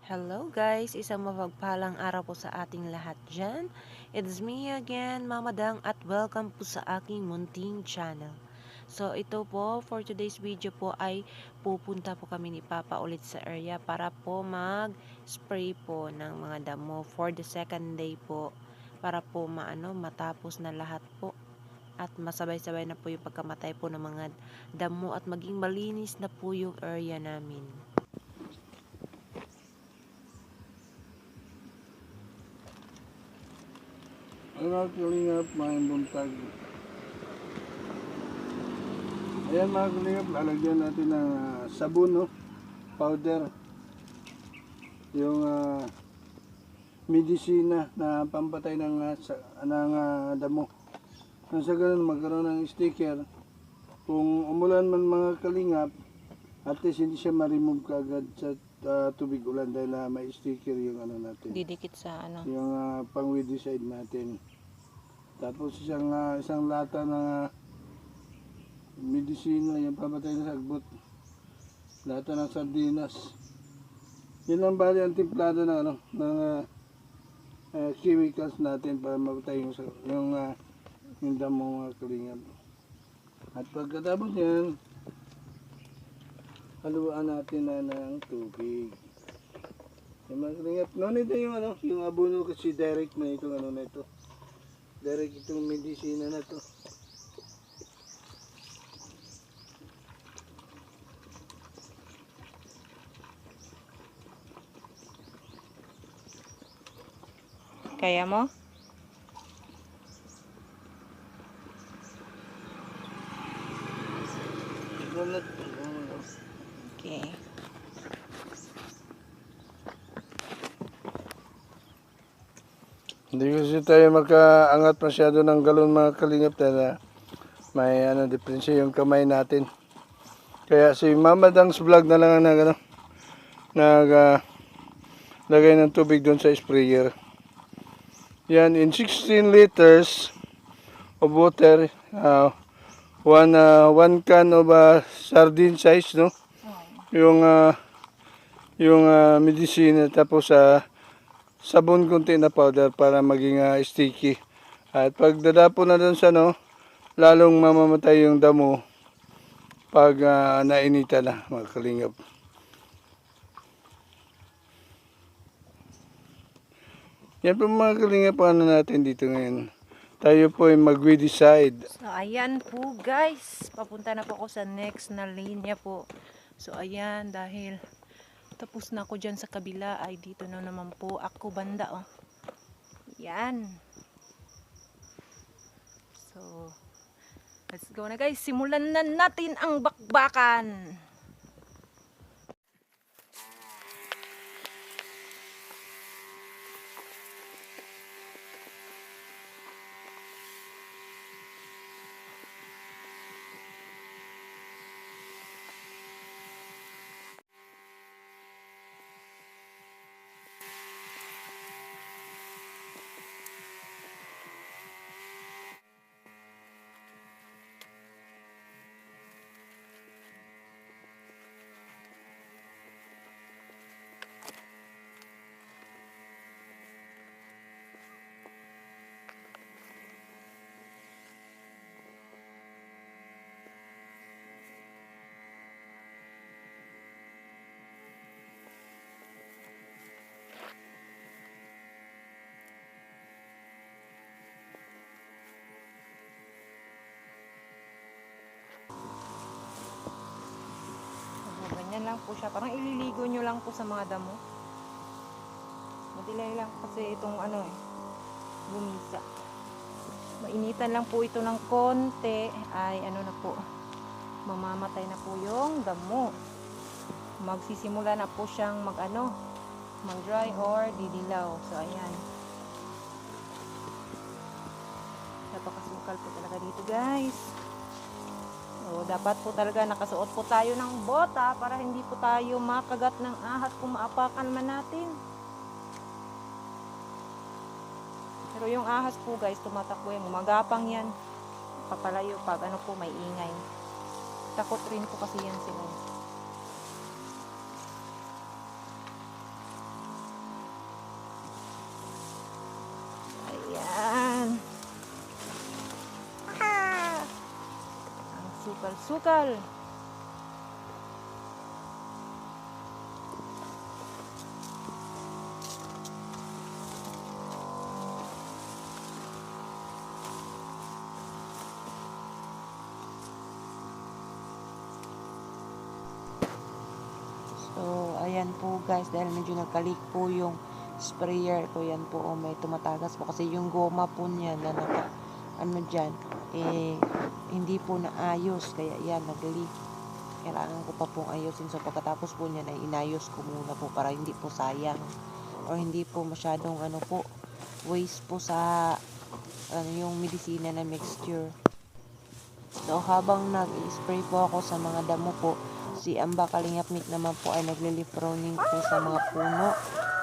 Hello guys, isang mapagpalang araw po sa ating lahat dyan. It's me again, Mama Dang, at welcome po sa aking munting channel. So ito po, for today's video po ay pupunta po kami ni Papa ulit sa area para po mag-spray po ng mga damo for the second day po. Para po matapos na lahat po at masabay-sabay na po yung pagkamatay po ng mga damo at maging malinis na po yung area namin. Mga kalingap, mga buntag. Ayan mga kalingap, lalagyan natin ng sabon, no? Powder. Yung medisina na pampatay ng damo. Nang sa ganun, magkaroon ng sticker. Kung umulan man mga kalingap, at least hindi siya ma-remove kaagad sa tubig ulan dahil may sticker yung ano natin. Didikit sa Yung pang-weedicide natin. Tapos isang lata ng medisina, yung pamatay na sagbot. Lata ng sardinas. Yun lang bali ang timplado ng chemicals natin para mamatay yung damo mga kalingap. At pagkatapos yan, haluan natin na ng tubig. Yung mga kalingap, nito yung abono kasi direct na itong na ito. Direct itong medisina na to. Kaya mo? Okay. Hindi kasi tayo makaangat masyado ng galon mga kalingap dahil may diferensya yung kamay natin. Kaya si Mama Dang's vlog na lang lagay ng tubig doon sa sprayer. Yan, in 16 liters of water, one can of sardine size, no? Yung medicine, tapos sabon konti na powder para maging sticky. At pag dadapo na doon sa lalong mamamatay yung damo pag nainita na mga kalingap. Yan po mga kalingap natin dito ngayon. Tayo po ay mag-decide. So, ayan po guys. Papunta na po ako sa next na linya po. So, ayan, dahil tapos na ako dyan sa kabila, ay dito na naman po ako banda, oh. Yan. So, let's go na guys. Simulan na natin ang bakbakan. Ganyan lang po siya. Parang ililigo nyo lang po sa mga damo. Madilay lang kasi itong bumisa. Mainitan lang po ito ng konti. Ay na po. Mamamatay na po yung damo. Magsisimula na po siyang mag-dry or didilaw. So ayan. Napakasukal po talaga dito guys. So, dapat po talaga nakasuot po tayo ng bota para hindi po tayo makagat ng ahas kung maapakan man natin. Pero yung ahas po guys, tumatakbo yan. Gumagapang yan. Papalayo pag po may ingay. Takot rin po kasi yan sila. Sukal-sukal. So, ayan po guys, dahil medyo nagkalik po yung sprayer ko, yan po, oh, may tumatagas po kasi yung goma po niya na naka, ano dyan, hindi po naayos, kaya yan, nag-leak. Kailangan ko pa pong ayusin. So, pagkatapos po niya, inayos ko muna po para hindi po sayang or hindi po masyadong ano po, waste po sa yung medisina na mixture. So, habang nag-spray po ako sa mga damo po, si Amba Kalingap Mick naman po ay nagle-leaf pruning po sa mga puno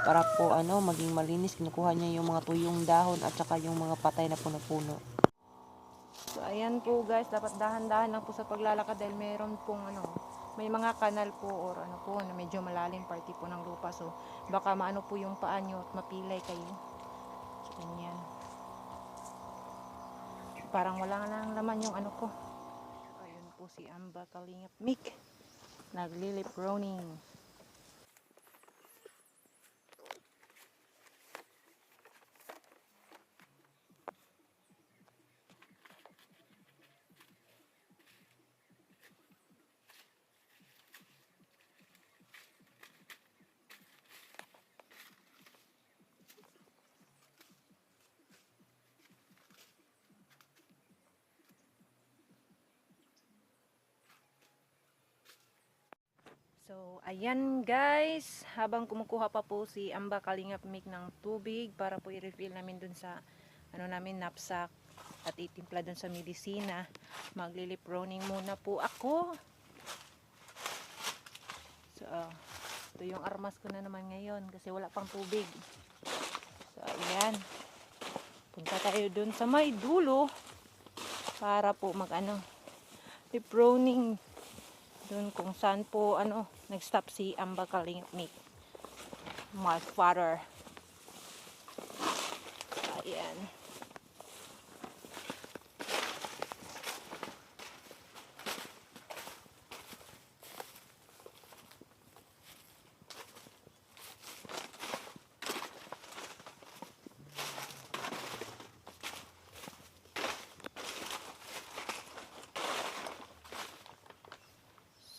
para po maging malinis. Kinukuha niya yung mga tuyong dahon at saka yung mga patay na puno-puno. So, ayan po guys, dapat dahan-dahan lang po sa paglalakad dahil meron pong may mga kanal po or po na medyo malalim party po ng lupa. So, baka maano po yung paa nyo at mapilay kayo. Ganyan. Parang wala lang laman yung ko. Ayun po si Amba Kalingap Mick. Nag-lily pruning. So, ayan guys, habang kumukuha pa po si Amba Kalingap Mick ng tubig para po i-refill namin dun sa namin knapsack at itimpla dun sa medisina, mag-lily pruning muna po ako. So, ito yung armas ko na naman ngayon kasi wala pang tubig. So, ayan. Punta tayo dun sa may dulo para po lip pruning dun kung saan po nag-stop si Amba Kalingap Mick, my father. Ayan.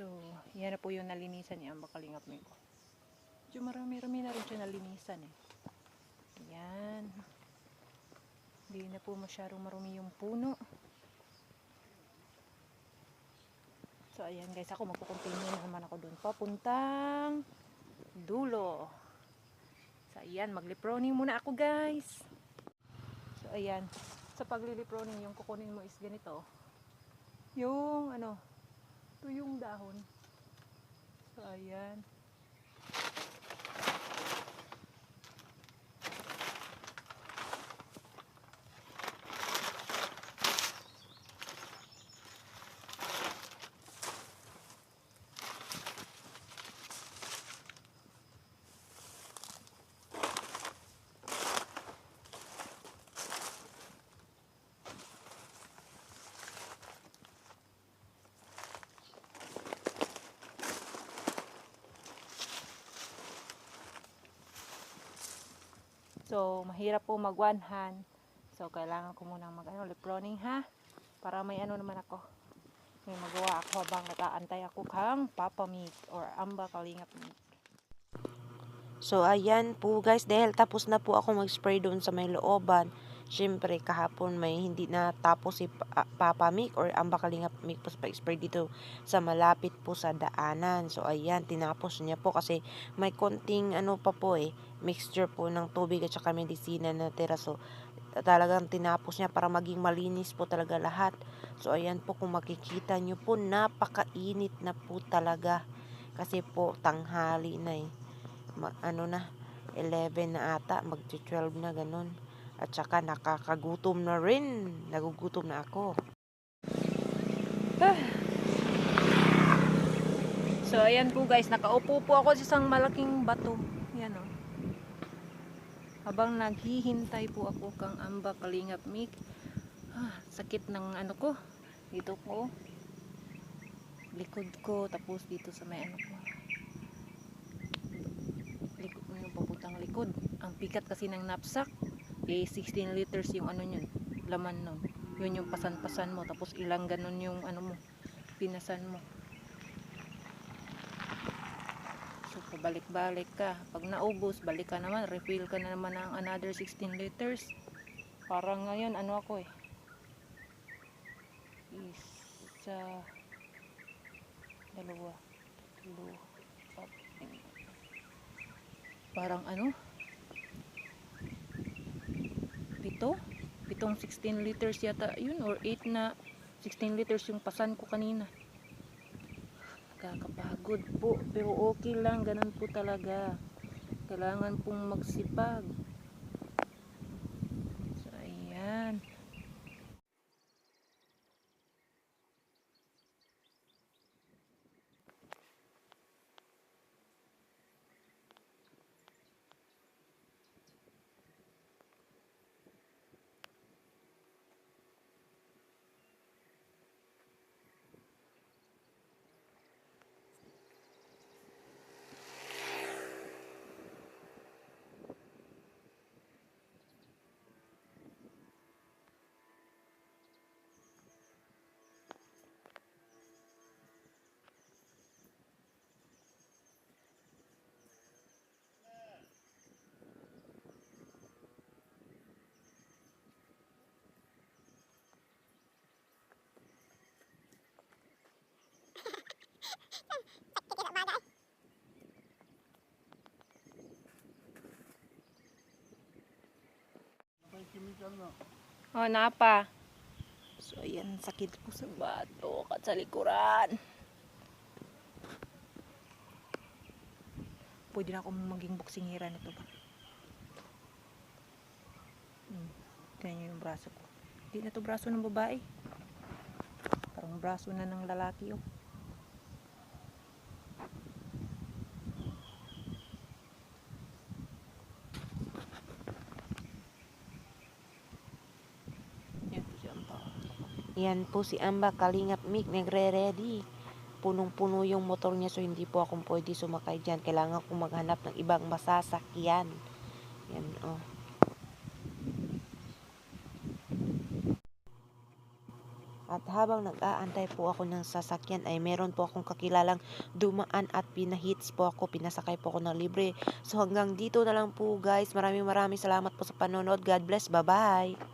So, yan na po yung nalinisan ni Amba Kalingap Mick. Medyo marami-rami na rin siya nalinisan eh. Yan. Hindi na po masyadong marumi yung puno. So, ayan guys, ako magkukontinue na naman ako dun papuntang dulo. So, ayan, mag-leproning muna ako guys. So, ayan, sa pag-leproning, yung kukunin mo is ganito. Yung ito yung dahon. So, ayan. So, mahirap po mag one hand. So, kailangan ko muna lip pruning ha. Para may naman ako. May magawa ako habang nataantay ako kang Papa Mick or Amba Kalingap Mick. So, ayan po guys, dahil tapos na po ako mag-spray doon sa may looban. Siyempre, kahapon may hindi na tapos si Papa Mick or Amba Kalingap Mick po sa pag-spray dito sa malapit po sa daanan. So, ayan, tinapos niya po kasi may konting pa po mixture po ng tubig at saka medisina na tira. So, talagang tinapos niya para maging malinis po talaga lahat. So, ayan po, kung makikita nyo po, napakainit na po talaga. Kasi po, tanghali na na, 11 na ata, mag-12 na ganun. At saka nakakagutom na rin. Nagugutom na ako. So, ayan po guys, nakaupo po ako sa isang malaking bato. Yan o. Habang naghihintay po ako kang Amba Kalingap Mick. Sakit ng ko. Dito po. likod ko, tapos dito sa may ano ko, likod mo yung papuntang likod. Ang bigat kasi ng knapsack, 16 liters yung ano yun, laman nun. Yun yung pasan-pasan mo, tapos ilang ganun yung ano mo, pinasan mo. So pabalik-balik ka. Pag naubos, balik ka naman, refill ka na naman ng another 16 liters. Parang ngayon, ano ako isa, dalawa, tatlo, apat, lima. Parang ano, pitong 16 liters yata yun, or 8 na 16 liters yung pasan ko kanina. Kakapagod po, pero okay lang, ganun po talaga. Kailangan pong magsipag. So ayan. May chemical na. Oh, napa. So ayan, sakit po sa bato at sa likuran. Pwede na akong maging boksingera nito ba? Ganyan yung braso ko. Hindi na to braso ng babae. Parang braso na ng lalaki oh. Yan po si Amba. Yan po si Amba Kalingap Mick, nagre-ready. Punong-puno yung motor niya, so hindi po akong pwede sumakay dyan. Kailangan kong maghanap ng ibang masasakyan. Yan, oh. At habang nag-aantay po ako ng sasakyan ay meron po akong kakilalang dumaan at pinahits po ako, pinasakay po ako ng libre. So hanggang dito na lang po guys. Maraming salamat po sa panonood. God bless. Bye-bye.